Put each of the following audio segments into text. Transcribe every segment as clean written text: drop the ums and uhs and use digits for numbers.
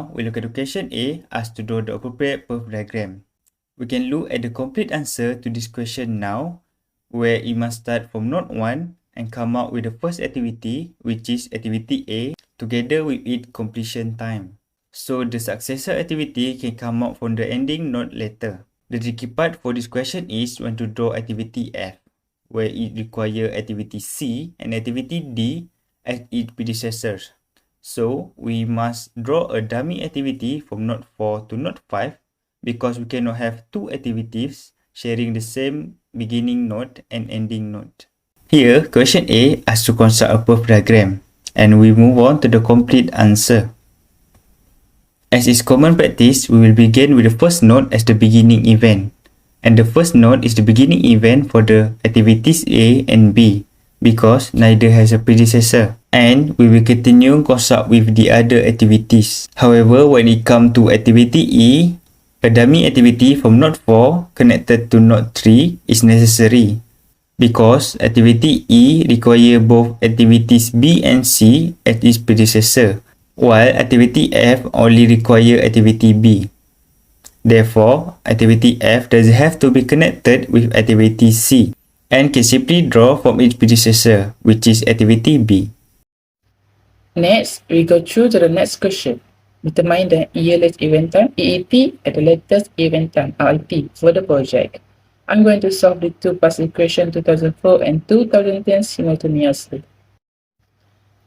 Now, we look at the question A, asked to draw the appropriate perf diagram. We can look at the complete answer to this question now, where it must start from node 1 and come out with the first activity, which is activity A, together with its completion time. So the successor activity can come out from the ending node later. The tricky part for this question is when to draw activity F, where it requires activity C and activity D as its predecessors. So we must draw a dummy activity from node 4 to node 5 because we cannot have two activities sharing the same beginning node and ending node. Here, question A asks to construct a perf diagram, and we move on to the complete answer. As is common practice, we will begin with the first node as the beginning event, and the first node is the beginning event for the activities A and B because neither has a predecessor. And we will continue construct with the other activities. However, when it comes to activity E, a dummy activity from node 4 connected to node 3 is necessary because activity E requires both activities B and C as its predecessor, while activity F only requires activity B. Therefore, activity F doesn't have to be connected with activity C and can simply draw from its predecessor, which is activity B. Next, we go through to the next question. Determine the ELS event time, EET, at the latest event time, RET, for the project. I'm going to solve the two past equations 2004 and 2010 simultaneously.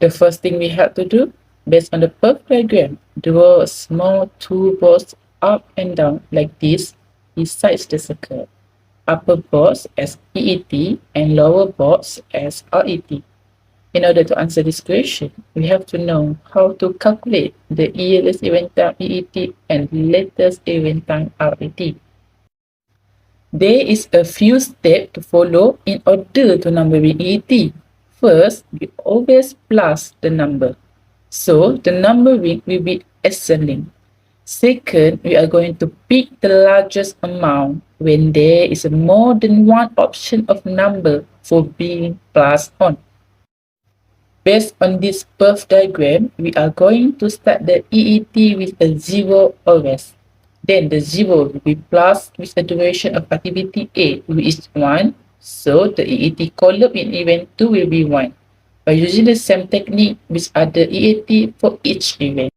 The first thing we have to do, based on the perf diagram, draw a small two box up and down like this besides the circle. Upper box as EET and lower box as RET. In order to answer this question, we have to know how to calculate the ELS event time EET and latest event time RET. There is a few steps to follow in order to numbering EET. First, we always plus the number. So, the numbering will be ascending. Second, we are going to pick the largest amount when there is more than one option of number for being passed on. Based on this perf diagram, we are going to start the EET with a 0 always. Then the 0 will be plus with the duration of activity A, which is 1. So the EET column in event 2 will be 1. By using the same technique with other EET for each event.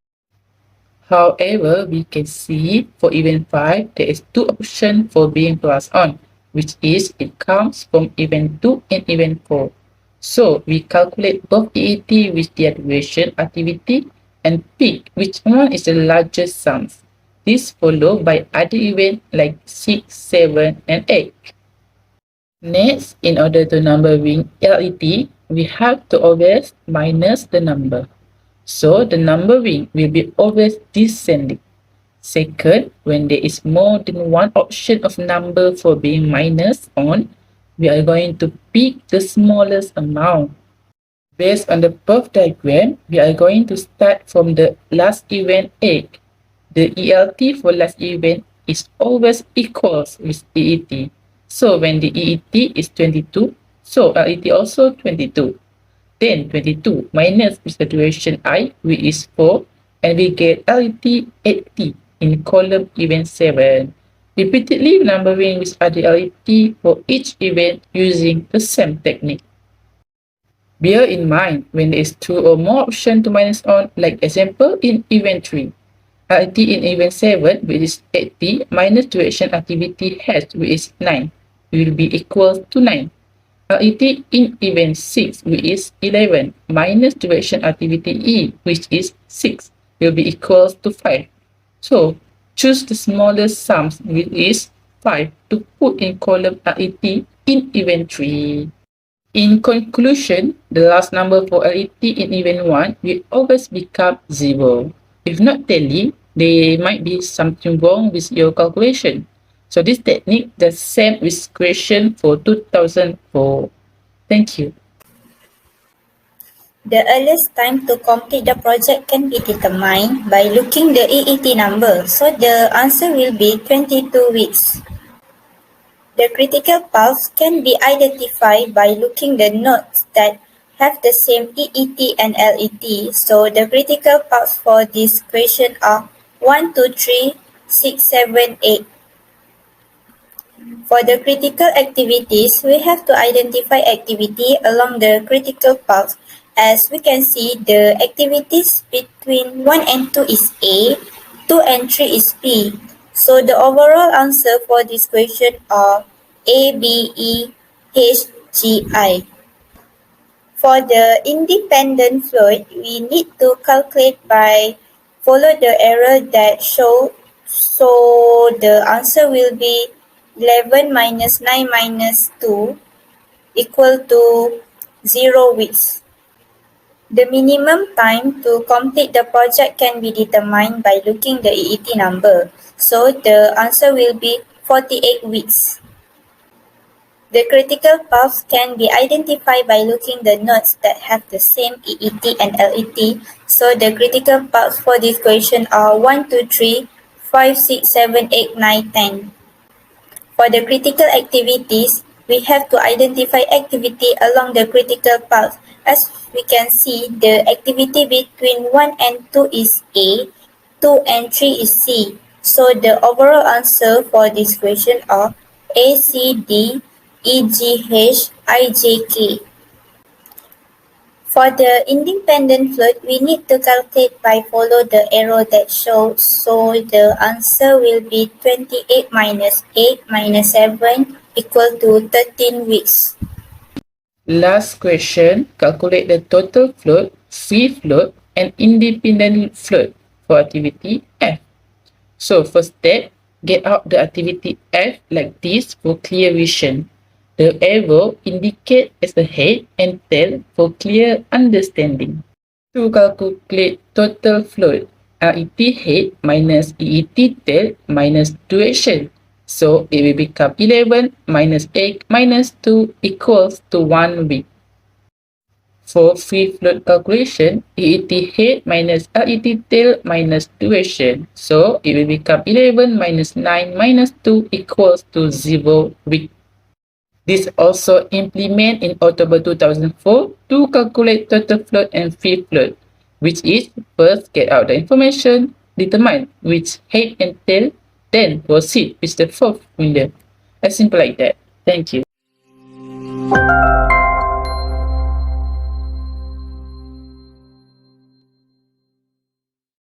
However, we can see for event 5, there is two options for being passed on, which is it comes from event 2 and event 4. So, we calculate both EET with their duration activity and pick which one is the largest sums. This followed by other events like 6, 7, and 8. Next, in order to numbering LET, we have to always minus the number. So, the numbering will be always descending. Second, when there is more than one option of number for being minus on, we are going to pick the smallest amount. Based on the perf diagram, we are going to start from the last event 8. The ELT for last event is always equals with EET. So when the EET is 22, so LET also 22. Then 22 minus with the duration I, which is 4, and we get LET 80 in column event 7. Repeatedly numbering with other LET for each event using the same technique. Bear in mind when there is 2 or more options to minus on, like example in event 3. LET in event 7, which is 80, minus duration activity H, which is 9, will be equal to 9. LET in event 6, which is 11, minus duration activity E, which is 6, will be equal to 5. So, choose the smallest sums, which is 5, to put in column LET in event 3. In conclusion, the last number for LET in event 1 will always become 0. If not tally, there might be something wrong with your calculation. So this technique the same with question for 2004. Thank you. The earliest time to complete the project can be determined by looking the EET number. So the answer will be 22 weeks. The critical path can be identified by looking the nodes that have the same EET and LET, so the critical paths for this question are 1, 2, 3, 6, 7, 8. For the critical activities, we have to identify activity along the critical path. As we can see, the activities between 1 and 2 is A, 2 and 3 is B. So the overall answer for this question are A, B, E, H, G, I. For the independent float, we need to calculate by follow the arrow that show, so the answer will be 11 minus 9 minus 2 equal to 0 weeks. The minimum time to complete the project can be determined by looking the EET number. So the answer will be 48 weeks. The critical paths can be identified by looking the nodes that have the same EET and LET. So the critical paths for this question are 1, 2, 3, 5, 6, 7, 8, 9, 10. For the critical activities, we have to identify activity along the critical path. As we can see, the activity between 1 and 2 is A, 2 and 3 is C. So the overall answer for this question are A, C, D, E, G, H, I, J, K. For the independent float, we need to calculate by follow the arrow that shows. So the answer will be 28 minus 8 minus 7 equal to 13 weeks. Last question, calculate the total float, free float, and independent float for activity F. So first step, get out the activity F like this for clear vision. The arrow indicates as a head and tail for clear understanding. To calculate total float, LET head minus EET tail minus duration. So it will become 11 minus 8 minus 2 equals to 1 week. For free float calculation, EET head minus LET tail minus duration. So it will become 11 minus 9 minus 2 equals to 0 week. This also implemented in October 2004 to calculate total float and free float, which is first get out the information, determine which head and tail, then proceed with the fourth window. As simple like that. Thank you.